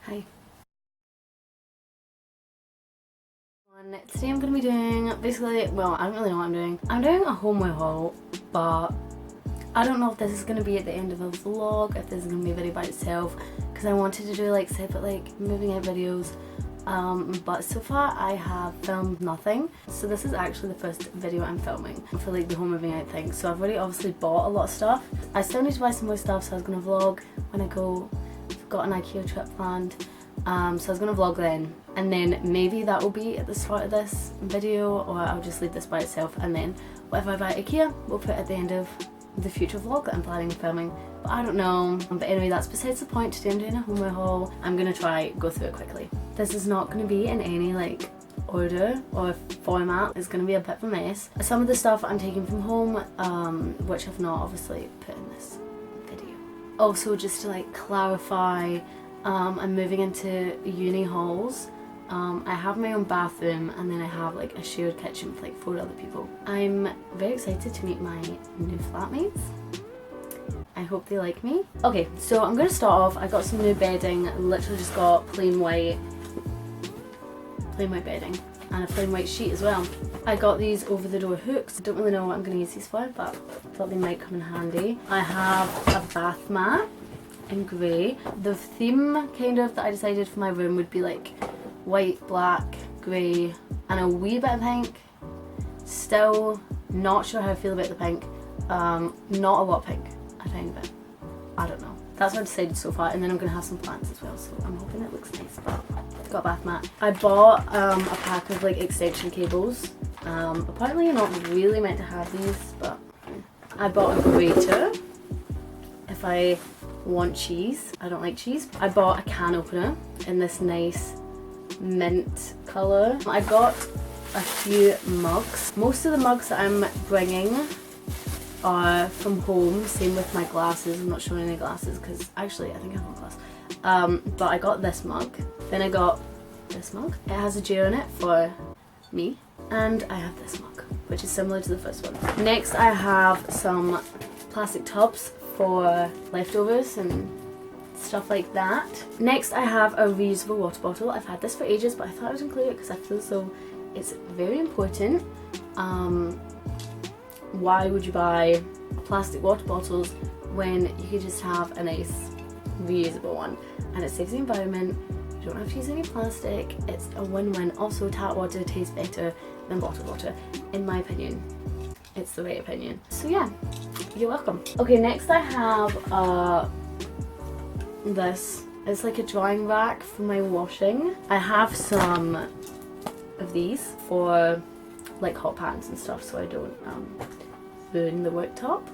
Hi. Today I'm going to be doing basically, well, I don't really know what I'm doing. I'm doing a homeware haul, but I don't know if this is going to be at the end of a vlog, if this is going to be a video by itself, because I wanted to do like separate like moving out videos, but so far I have filmed nothing. So this is actually the first video I'm filming for like the home moving out thing. So I've already obviously bought a lot of stuff. I still need to buy some more stuff, so I was going to vlog when I go. I've got an IKEA trip planned. So I was going to vlog then, and then maybe that will be at the start of this video, or I'll just leave this by itself, and then whatever I buy at IKEA we'll put at the end of the future vlog that I'm planning on filming, but I don't know. But anyway, that's besides the point. Today I'm doing a homeware haul. I'm going to try go through it quickly. This is not going to be in any like order or format. It's going to be a bit of a mess. Some of the stuff I'm taking from home, which I've not obviously put in this video. Also, just to like clarify, I'm moving into uni halls. I have my own bathroom, and then I have like a shared kitchen with like 4 other people. I'm very excited to meet my new flatmates. I hope they like me. Okay, so I'm going to start off. I got some new bedding. I literally just got plain white bedding and a plain white sheet as well. I got these over the door hooks. I don't really know what I'm going to use these for, but I thought they might come in handy. I have a bath mat in grey. The theme kind of that I decided for my room would be like white, black, grey and a wee bit of pink. Still not sure how I feel about the pink. Not a lot of pink, a tiny bit. I don't know. That's what I decided so far, and then I'm going to have some plants as well, so I'm hoping it looks nice. But I've got a bath mat. I bought a pack of like extension cables. Apparently you're not really meant to have these, but I bought a grater if I want cheese. I don't like cheese. I bought a can opener in this nice mint colour. I got a few mugs. Most of the mugs that I'm bringing are from home. Same with my glasses. I'm not showing any glasses because actually I think I have one glass. But I got this mug. Then I got this mug. It has a jar in it for me. And I have this mug, which is similar to the first one. Next I have some plastic tubs for leftovers and stuff like that. Next I have a reusable water bottle. I've had this for ages, but I thought I would include it because I feel so it's very important. Why would you buy plastic water bottles when you could just have a nice reusable one? And it saves the environment. You don't have to use any plastic. It's a win-win. Also, tap water tastes better than bottled water, in my opinion. It's the right opinion. So yeah, you're welcome. Okay, next I have this. It's like a drying rack for my washing. I have some of these for like hot pans and stuff, so I don't burn the worktop.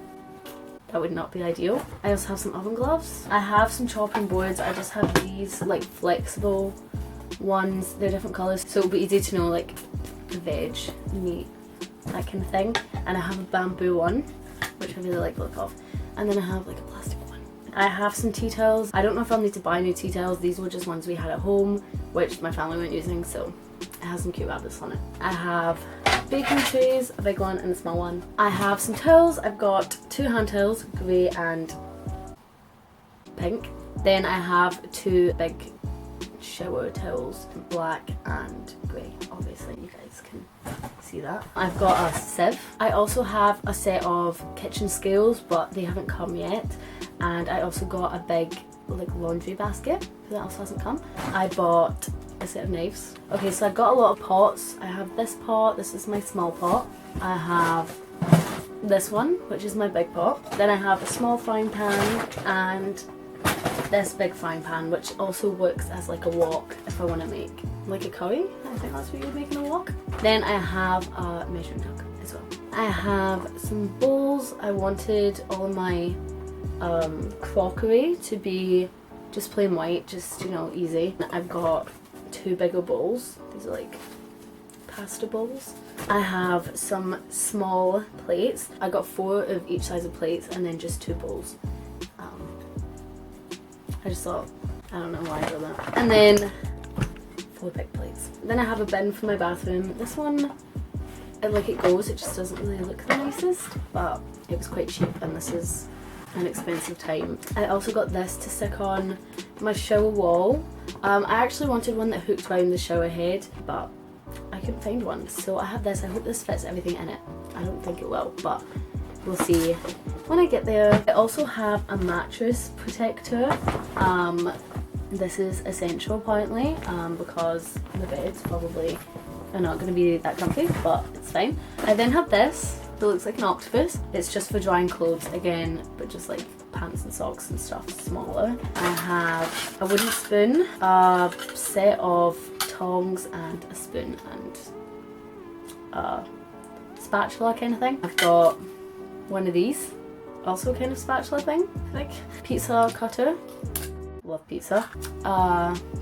That would not be ideal. I also have some oven gloves. I have some chopping boards. I just have these like flexible ones. They're different colours, so it'll be easy to know like veg, meat, that kind of thing. And I have a bamboo one, which I really like the look of. And then I have like a plastic one. I have some tea towels. I don't know if I'll need to buy new tea towels. These were just ones we had at home, which my family weren't using, so it has some cute rabbits on it. I have baking trays, a big one and a small one. I have some towels. I've got 2 hand towels, grey and pink. Then I have 2 big shower towels, black and grey. Obviously you guys can see that. I've got a sieve. I also have a set of kitchen scales, but they haven't come yet. And I also got a big like laundry basket, because that also hasn't come. I bought a set of knives. Okay, so I got a lot of pots. I have this pot. This is my small pot. I have this one, which is my big pot. Then I have a small frying pan and this big frying pan, which also works as like a wok if I want to make like a curry. I think that's what you would make in a wok. Then I have a measuring jug as well. I have some bowls. I wanted all of my crockery to be just plain white, just, you know, easy. I've got 2 bigger bowls. These are like pasta bowls. I have some small plates. I got 4 of each size of plates and then just 2 bowls. I just thought, I don't know why I did that. And then 4 big plates. Then I have a bin for my bathroom. This one, it goes, it just doesn't really look the nicest, but it was quite cheap and this is an expensive time. I also got this to stick on my shower wall. I actually wanted one that hooked around the shower head, but I couldn't find one. So I have this. I hope this fits everything in it. I don't think it will, but we'll see when I get there. I also have a mattress protector. This is essential apparently, because the beds probably are not going to be that comfy, but it's fine. I then have this that looks like an octopus. It's just for drying clothes again, but just like pants and socks and stuff smaller. I have a wooden spoon, a set of tongs and a spoon and a spatula kind of thing. I've got one of these, also kind of spatula thing, like pizza cutter. Love pizza.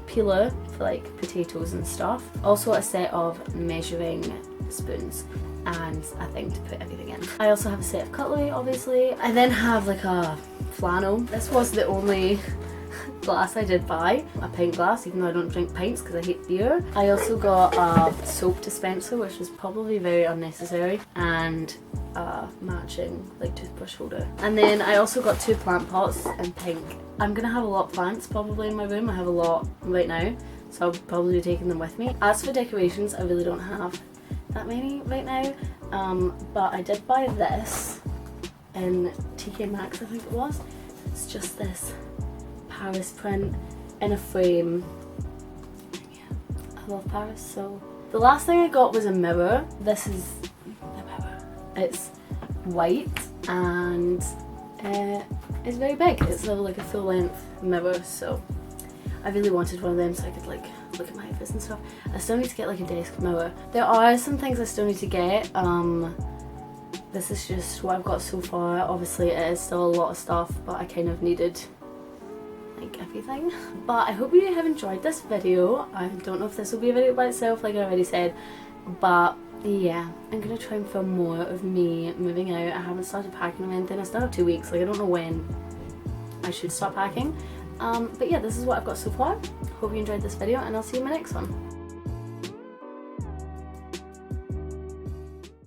Peeler for like potatoes and stuff. Also a set of measuring spoons and a thing to put everything in. I also have a set of cutlery, obviously. I then have like a flannel. This was the only glass I did buy, a pint glass, even though I don't drink pints because I hate beer. I also got a soap dispenser, which is probably very unnecessary, and a matching like toothbrush holder. And then I also got 2 plant pots in pink. I'm gonna have a lot of plants probably in my room. I have a lot right now, so I'll probably be taking them with me. As for decorations, I really don't have that many right now, but I did buy this in TK Maxx, I think it was. It's just this Paris print in a frame. Yeah, I love Paris. So the last thing I got was a mirror. This is the mirror. It's white and it's very big. It's like a full length mirror, so I really wanted one of them so I could like look at my outfits and stuff. I still need to get like a desk mirror. There are some things I still need to get. This is just what I've got so far. Obviously it is still a lot of stuff, but I kind of needed like everything. But I hope you have enjoyed this video. I don't know if this will be a video by itself like I already said, but yeah, I'm gonna try and film more of me moving out. I haven't started packing or anything. I still have 2 weeks, like I don't know when I should start packing. But yeah, this is what I've got so far. Hope you enjoyed this video and I'll see you in my next one.